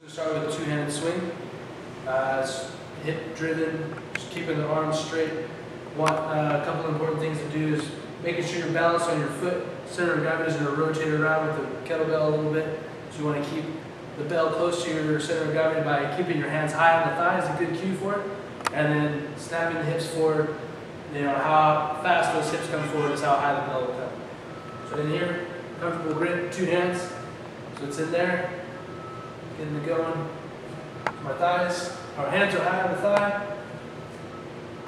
Start with a two-handed swing. It's hip-driven, just keeping the arms straight. A couple important things to do is making sure you're balanced on your foot. Center of gravity is going to rotate around with the kettlebell a little bit. So you want to keep the bell close to your center of gravity by keeping your hands high on the thigh is a good cue for it. And then snapping the hips forward. You know, how fast those hips come forward is how high the bell will come. So in here, comfortable grip, two hands. So it's in there. Getting it going. My thighs, our hands are high on the thigh.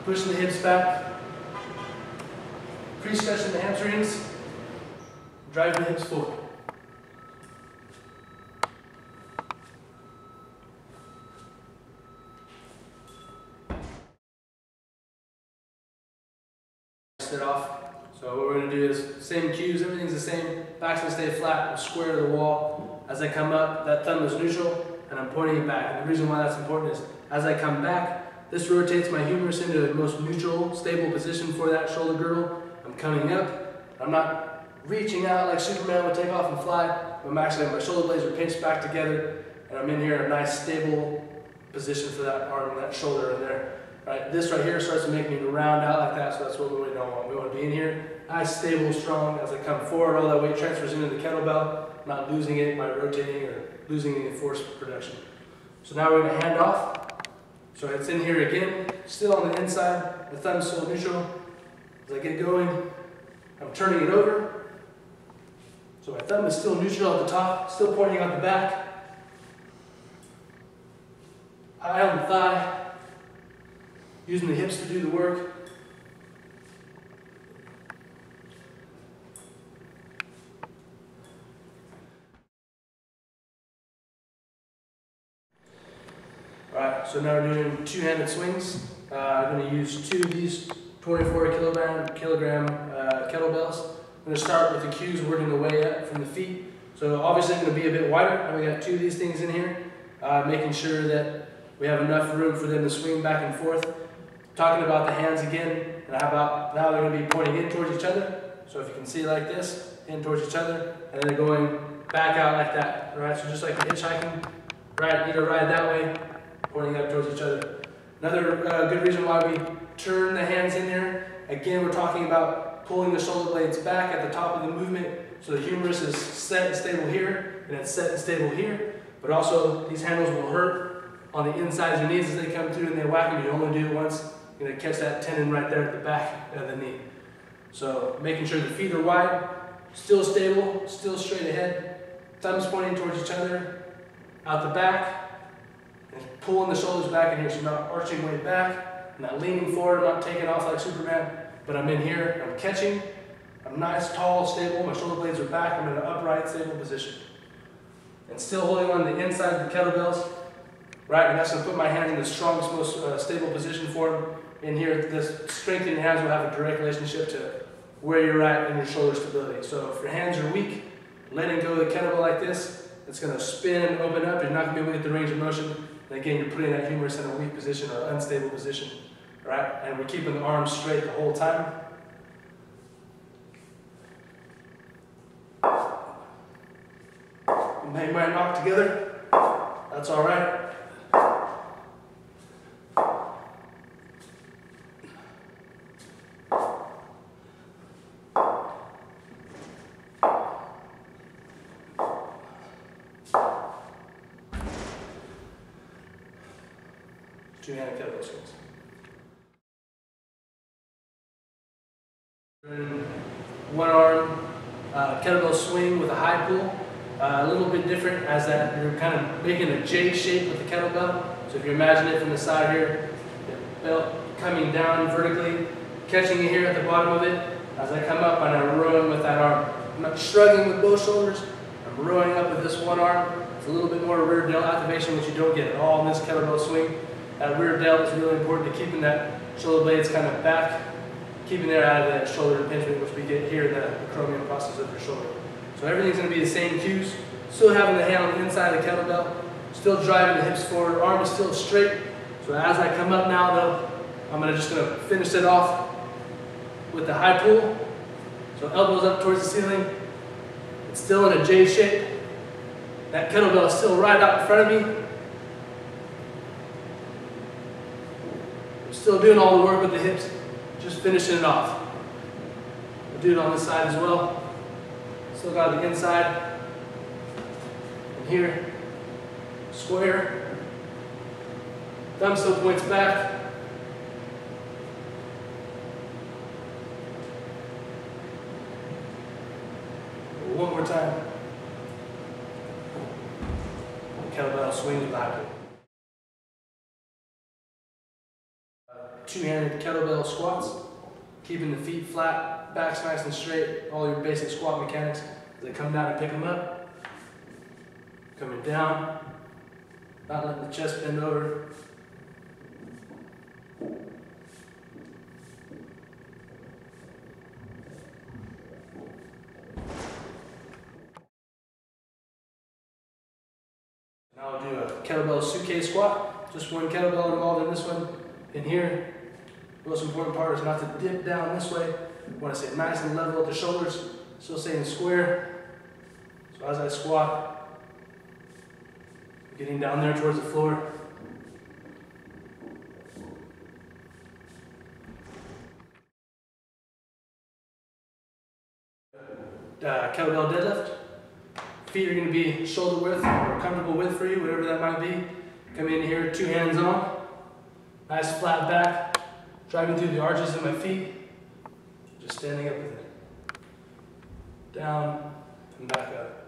Pushing the hips back. Pre-stretching the hamstrings. Driving the hips forward. Sit off. So what we're going to do is same cues, everything's the same. Back's going to stay flat, we'll square to the wall. As I come up, that thumb is neutral, and I'm pointing it back. And the reason why that's important is, as I come back, this rotates my humerus into the most neutral, stable position for that shoulder girdle. I'm coming up. I'm not reaching out like Superman would take off and fly. I'm actually, my shoulder blades are pinched back together, and I'm in here in a nice, stable position for that arm and that shoulder in there. Right, this right here starts to make me round out like that, so that's what we really don't want. We want to be in here, nice, stable, strong. As I come forward, all that weight transfers into the kettlebell, not losing it by rotating or losing any force production. So now we're going to hand off. So it's in here again, still on the inside, the thumb's still neutral. As I get going, I'm turning it over. So my thumb is still neutral at the top, still pointing out the back. High on the thigh. Using the hips to do the work. Alright, so now we're doing two-handed swings. I'm going to use two of these 24 kilogram kettlebells. I'm going to start with the cues working the way up from the feet. So obviously it's going to be a bit wider. And we got two of these things in here, making sure that we have enough room for them to swing back and forth. Talking about the hands again, and how about now they're going to be pointing in towards each other. So if you can see like this, in towards each other, and then they're going back out like that. Right? So just like hitchhiking, right? Either ride that way, pointing up towards each other. Another good reason why we turn the hands in there. Again, we're talking about pulling the shoulder blades back at the top of the movement, so the humerus is set and stable here, and it's set and stable here. But also, these handles will hurt on the inside of your knees as they come through and they whack them. You only do it once. You're going to catch that tendon right there at the back of the knee. So making sure the feet are wide, still stable, still straight ahead, thumbs pointing towards each other, out the back, and pulling the shoulders back in here so you're not arching way back, I'm not leaning forward, I'm not taking off like Superman, but I'm in here, I'm catching, I'm nice, tall, stable, my shoulder blades are back, I'm in an upright, stable position. And still holding on the inside of the kettlebells, right, and that's going to put my hands in the strongest, most stable position for them. In here, this strength in your hands will have a direct relationship to where you're at in your shoulder stability. So if your hands are weak, letting go of the kettlebell like this, it's going to spin and open up. You're not going to be able to get the range of motion. And again, you're putting that humerus in a weak position or unstable position. Right? And we're keeping the arms straight the whole time. They might knock together. That's all right. Two-handed kettlebell swings. One arm kettlebell swing with a high pull. A little bit different as that you're kind of making a J shape with the kettlebell. So if you imagine it from the side here, the belt coming down vertically, catching it here at the bottom of it. As I come up and I'm rowing with that arm. I'm not shrugging with both shoulders. I'm rowing up with this one arm. It's a little bit more rear delt activation, which you don't get at all in this kettlebell swing. That rear delt is really important to keeping that shoulder blades kind of back, keeping it out of that shoulder impingement, which we get here in the acromion process of your shoulder. So everything's going to be the same cues. Still having the hand on the inside of the kettlebell, still driving the hips forward, arm is still straight. So as I come up now though, I'm just going to finish it off with the high pull. So elbows up towards the ceiling. It's still in a J shape. That kettlebell is still right out in front of me. I'm still doing all the work with the hips, just finishing it off. I'll do it on this side as well. Still got the inside. And here, square. Thumb still points back. One more time. Kettlebell swings backward. Two-handed kettlebell squats, keeping the feet flat, backs nice and straight, all your basic squat mechanics. As I come down and pick them up, coming down, not letting the chest bend over. Now I'll do a kettlebell suitcase squat, just one kettlebell involved in this one. In here, the most important part is not to dip down this way. I want to stay nice and level at the shoulders, still staying square. So as I squat, getting down there towards the floor. Kettlebell deadlift. Feet are going to be shoulder width or comfortable width for you, whatever that might be. Come in here, two hands on. Nice flat back, driving through the arches of my feet. Just standing up with it. Down and back up.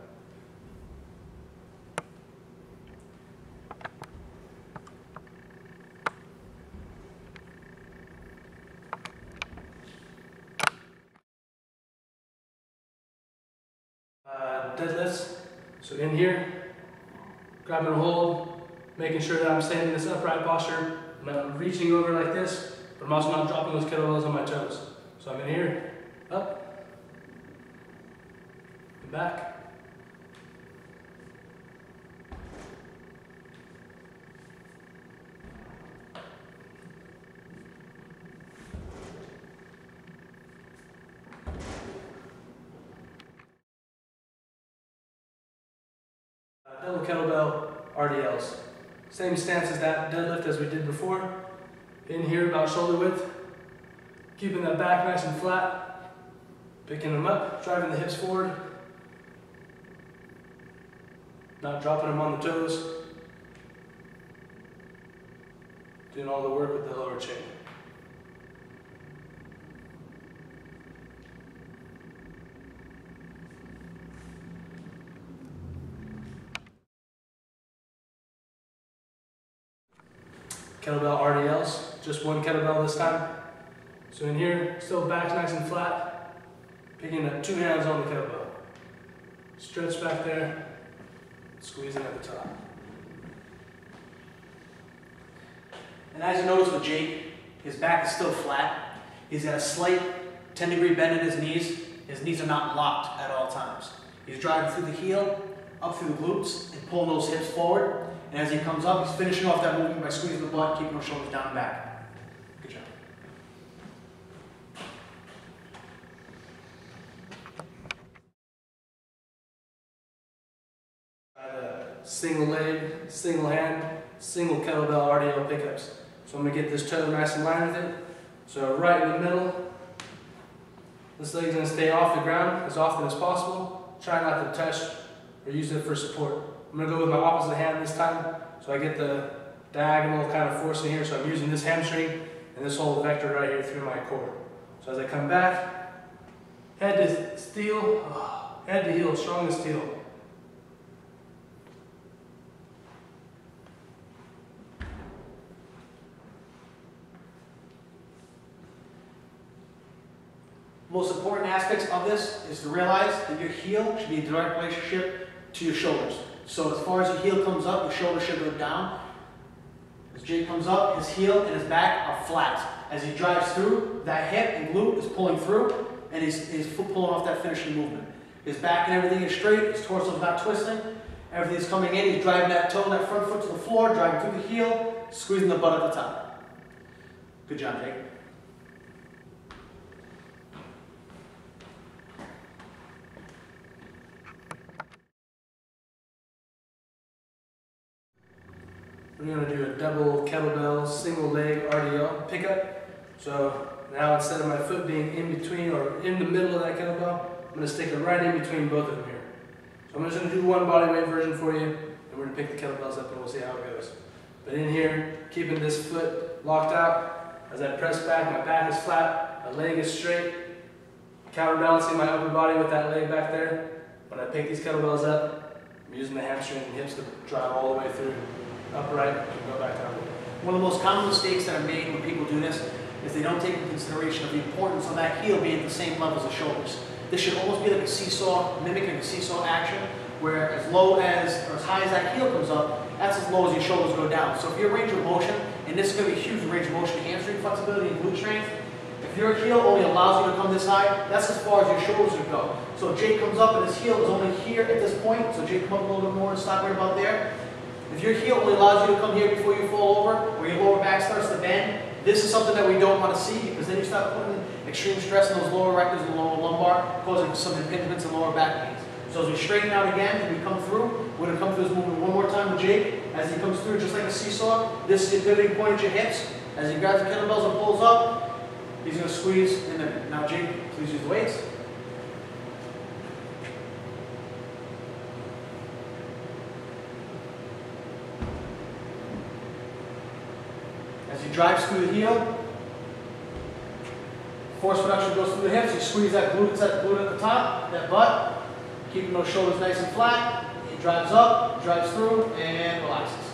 Deadlifts. So in here, grabbing a hold, making sure that I'm staying in this upright posture. I'm not reaching over like this, but I'm also not dropping those kettlebells on my toes. So I'm in here, up, and back. Double kettlebell RDLs. Same stance as that deadlift as we did before. In here, about shoulder width. Keeping that back nice and flat. Picking them up, driving the hips forward. Not dropping them on the toes. Doing all the work with the lower chain. Kettlebell RDLs, just one kettlebell this time. So in here, still back nice and flat, picking up two hands on the kettlebell. Stretch back there, squeezing at the top. And as you notice with Jake, his back is still flat. He's got a slight 10-degree bend in his knees. His knees are not locked at all times. He's driving through the heel, up through the glutes, and pulling those hips forward. And as he comes up, he's finishing off that movement by squeezing the butt, keeping those shoulders down and back. Good job. Single leg, single hand, single kettlebell RDL pickups. So I'm going to get this toe nice and line with it. So right in the middle, this leg's going to stay off the ground as often as possible. Try not to touch or use it for support. I'm going to go with my opposite hand this time, so I get the diagonal kind of force in here. So I'm using this hamstring and this whole vector right here through my core. So as I come back, head to steel, head to heel, strong as steel. Most important aspects of this is to realize that your heel should be in direct relationship to your shoulders. So as far as your heel comes up, your shoulders should go down. As Jake comes up, his heel and his back are flat. As he drives through, that hip and glute is pulling through, and he's pulling off that finishing movement. His back and everything is straight, his torso is not twisting. Everything's coming in, he's driving that toe and that front foot to the floor, driving through the heel, squeezing the butt at the top. Good job, Jake. double kettlebell, single leg RDL pickup. So now instead of my foot being in between or in the middle of that kettlebell, I'm going to stick it right in between both of them here. So I'm just going to do one body weight version for you, and we're going to pick the kettlebells up and we'll see how it goes. But in here, keeping this foot locked out, as I press back, my back is flat, my leg is straight, counterbalancing my upper body with that leg back there. When I pick these kettlebells up, I'm using the hamstring and hips to drive all the way through, upright, and go back down. One of the most common mistakes that are made when people do this is they don't take into consideration of the importance of that heel being at the same level as the shoulders. This should almost be like a seesaw, mimicking a seesaw action, where as low as, or as high as that heel comes up, that's as low as your shoulders go down. So if your range of motion, and this is going to be a huge range of motion, hamstring flexibility and glute strength, if your heel only allows you to come this high, that's as far as your shoulders would go. So if Jake comes up and his heel is only here at this point, so Jake come up a little bit more and stop right about there. If your heel only allows you to come here before you fall over, or your lower back starts to bend, this is something that we don't want to see, because then you start putting extreme stress on those lower rectors and lower lumbar, causing some impingements and lower back pains. So as we straighten out again and we come through, we're going to come through this movement one more time with Jake. As he comes through just like a seesaw, this is the pivoting point at your hips. As he grabs the kettlebells and pulls up, he's going to squeeze in there. Now Jake, please use the weights. As he drives through the heel, force production goes through the hips, you squeeze that glute at the top, that butt, keeping those shoulders nice and flat. He drives up, drives through, and relaxes.